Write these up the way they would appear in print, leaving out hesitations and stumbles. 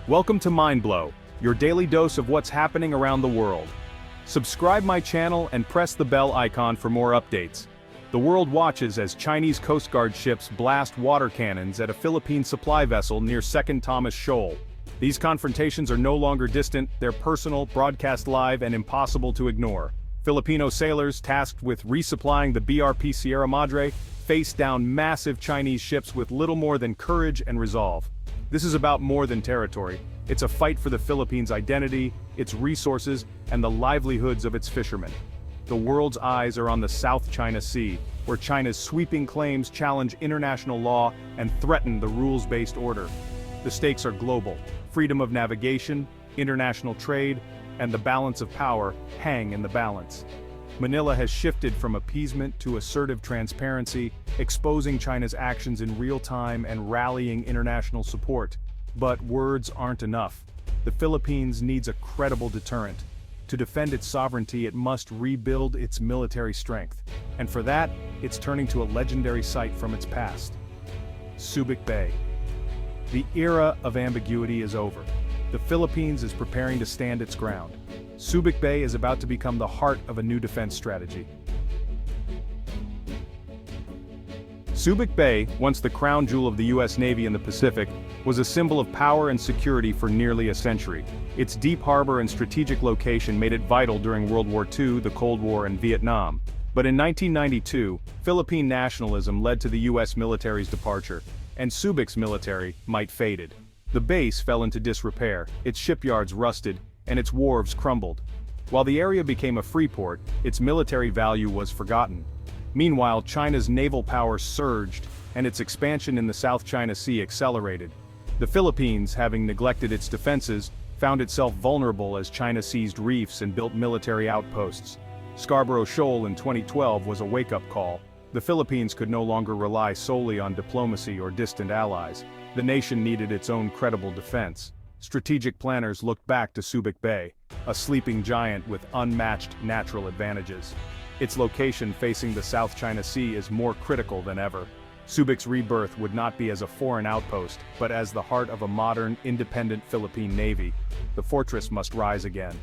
Welcome to Mindblow, your daily dose of what's happening around the world. Subscribe my channel and press the bell icon for more updates. The world watches as Chinese Coast Guard ships blast water cannons at a Philippine supply vessel near 2nd Thomas Shoal. These confrontations are no longer distant, they're personal, broadcast live, and impossible to ignore. Filipino sailors tasked with resupplying the BRP Sierra Madre faced down massive Chinese ships with little more than courage and resolve. This is about more than territory. It's a fight for the Philippines' identity, its resources, and the livelihoods of its fishermen. The world's eyes are on the South China Sea, where China's sweeping claims challenge international law and threaten the rules-based order. The stakes are global. Freedom of navigation, international trade, and the balance of power hang in the balance. Manila has shifted from appeasement to assertive transparency, exposing China's actions in real time and rallying international support. But words aren't enough. The Philippines needs a credible deterrent. To defend its sovereignty, it must rebuild its military strength. And for that, it's turning to a legendary site from its past. Subic Bay. The era of ambiguity is over. The Philippines is preparing to stand its ground. Subic Bay is about to become the heart of a new defense strategy. Subic Bay, once the crown jewel of the U.S. Navy in the Pacific, was a symbol of power and security for nearly a century. Its deep harbor and strategic location made it vital during World War II, the Cold War, and Vietnam. But in 1992, Philippine nationalism led to the U.S. military's departure, and Subic's military might faded. The base fell into disrepair, its shipyards rusted, and its wharves crumbled. While the area became a free port, its military value was forgotten. Meanwhile, China's naval power surged, and its expansion in the South China Sea accelerated. The Philippines, having neglected its defenses, found itself vulnerable as China seized reefs and built military outposts. Scarborough Shoal in 2012 was a wake-up call. The Philippines could no longer rely solely on diplomacy or distant allies. The nation needed its own credible defense. Strategic planners looked back to Subic Bay, a sleeping giant with unmatched natural advantages. Its location facing the South China Sea is more critical than ever. Subic's rebirth would not be as a foreign outpost, but as the heart of a modern, independent Philippine Navy. The fortress must rise again.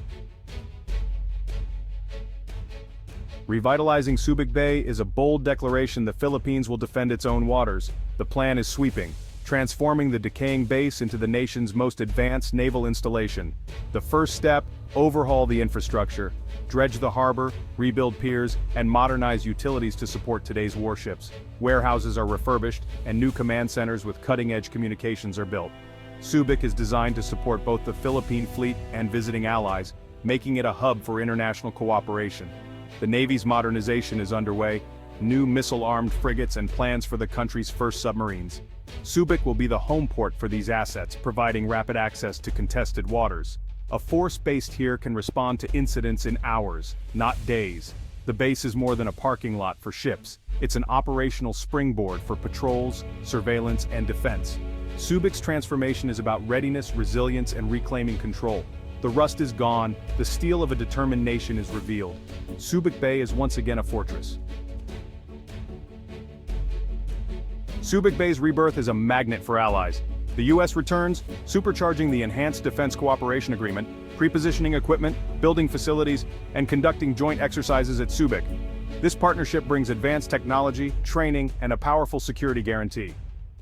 Revitalizing Subic Bay is a bold declaration the Philippines will defend its own waters. The plan is sweeping, transforming the decaying base into the nation's most advanced naval installation. The first step, overhaul the infrastructure, dredge the harbor, rebuild piers, and modernize utilities to support today's warships. Warehouses are refurbished, and new command centers with cutting-edge communications are built. Subic is designed to support both the Philippine fleet and visiting allies, making it a hub for international cooperation. The Navy's modernization is underway, new missile-armed frigates and plans for the country's first submarines. Subic will be the home port for these assets, providing rapid access to contested waters. A force based here can respond to incidents in hours, not days. The base is more than a parking lot for ships. It's an operational springboard for patrols, surveillance, and defense. Subic's transformation is about readiness, resilience, and reclaiming control. The rust is gone, the steel of a determined nation is revealed. Subic Bay is once again a fortress. Subic Bay's rebirth is a magnet for allies. The U.S. returns, supercharging the Enhanced Defense Cooperation Agreement, pre-positioning equipment, building facilities, and conducting joint exercises at Subic. This partnership brings advanced technology, training, and a powerful security guarantee.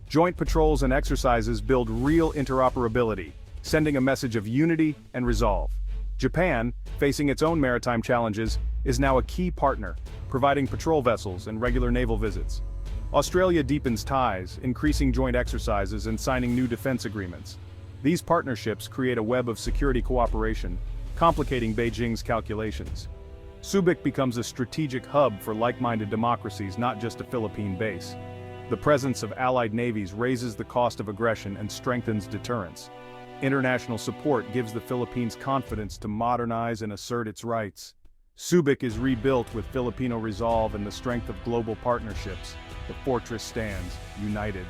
Joint patrols and exercises build real interoperability, sending a message of unity and resolve. Japan, facing its own maritime challenges, is now a key partner, providing patrol vessels and regular naval visits. Australia deepens ties, increasing joint exercises and signing new defense agreements. These partnerships create a web of security cooperation, complicating Beijing's calculations. Subic becomes a strategic hub for like-minded democracies, not just a Philippine base. The presence of allied navies raises the cost of aggression and strengthens deterrence. International support gives the Philippines confidence to modernize and assert its rights. Subic is rebuilt with Filipino resolve and the strength of global partnerships. The fortress stands, united.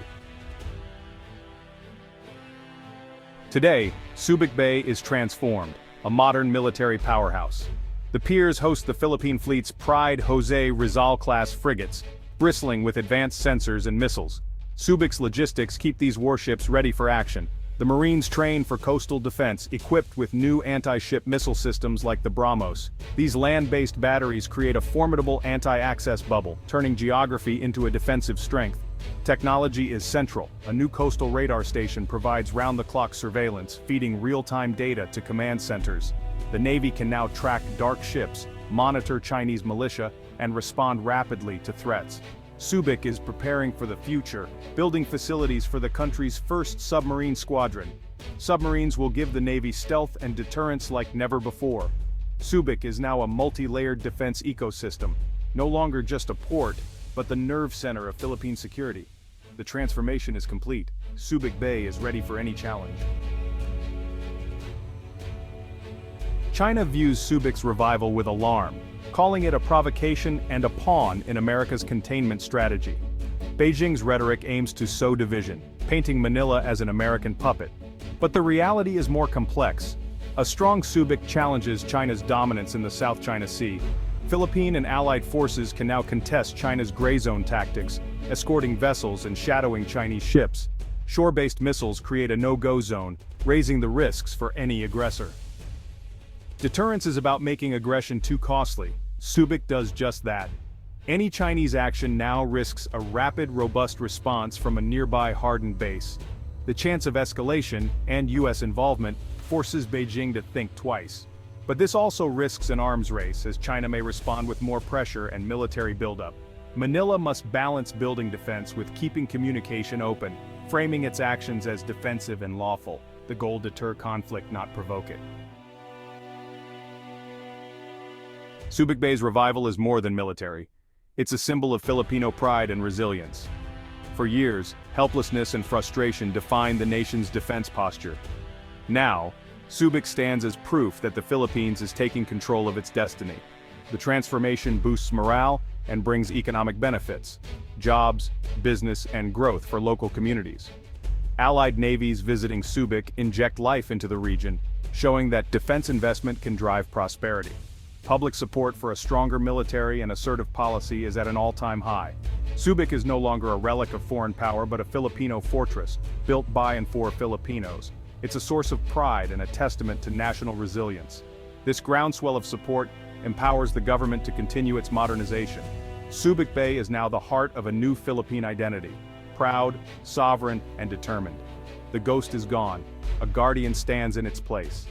Today, Subic Bay is transformed, a modern military powerhouse. The piers host the Philippine fleet's Pride Jose Rizal-class frigates, bristling with advanced sensors and missiles. Subic's logistics keep these warships ready for action, The Marines train for coastal defense, equipped with new anti-ship missile systems like the BrahMos. These land-based batteries create a formidable anti-access bubble, turning geography into a defensive strength. Technology is central. A new coastal radar station provides round-the-clock surveillance, feeding real-time data to command centers. The Navy can now track dark ships, monitor Chinese militia, and respond rapidly to threats. Subic is preparing for the future, building facilities for the country's first submarine squadron. Submarines will give the Navy stealth and deterrence like never before. Subic is now a multi-layered defense ecosystem, no longer just a port, but the nerve center of Philippine security. The transformation is complete. Subic Bay is ready for any challenge. China views Subic's revival with alarm, calling it a provocation and a pawn in America's containment strategy. Beijing's rhetoric aims to sow division, painting Manila as an American puppet. But the reality is more complex. A strong Subic challenges China's dominance in the South China Sea. Philippine and allied forces can now contest China's gray zone tactics, escorting vessels and shadowing Chinese ships. Shore-based missiles create a no-go zone, raising the risks for any aggressor. Deterrence is about making aggression too costly. Subic does just that. Any Chinese action now risks a rapid, robust response from a nearby hardened base. The chance of escalation, and US involvement, forces Beijing to think twice. But this also risks an arms race, as China may respond with more pressure and military buildup. Manila must balance building defense with keeping communication open, framing its actions as defensive and lawful. The goal: deter conflict, not provoke it. Subic Bay's revival is more than military. It's a symbol of Filipino pride and resilience. For years, helplessness and frustration defined the nation's defense posture. Now, Subic stands as proof that the Philippines is taking control of its destiny. The transformation boosts morale and brings economic benefits, jobs, business, and growth for local communities. Allied navies visiting Subic inject life into the region, showing that defense investment can drive prosperity. Public support for a stronger military and assertive policy is at an all-time high. Subic is no longer a relic of foreign power but a Filipino fortress, built by and for Filipinos. It's a source of pride and a testament to national resilience. This groundswell of support empowers the government to continue its modernization. Subic Bay is now the heart of a new Philippine identity, proud, sovereign, and determined. The ghost is gone. A guardian stands in its place.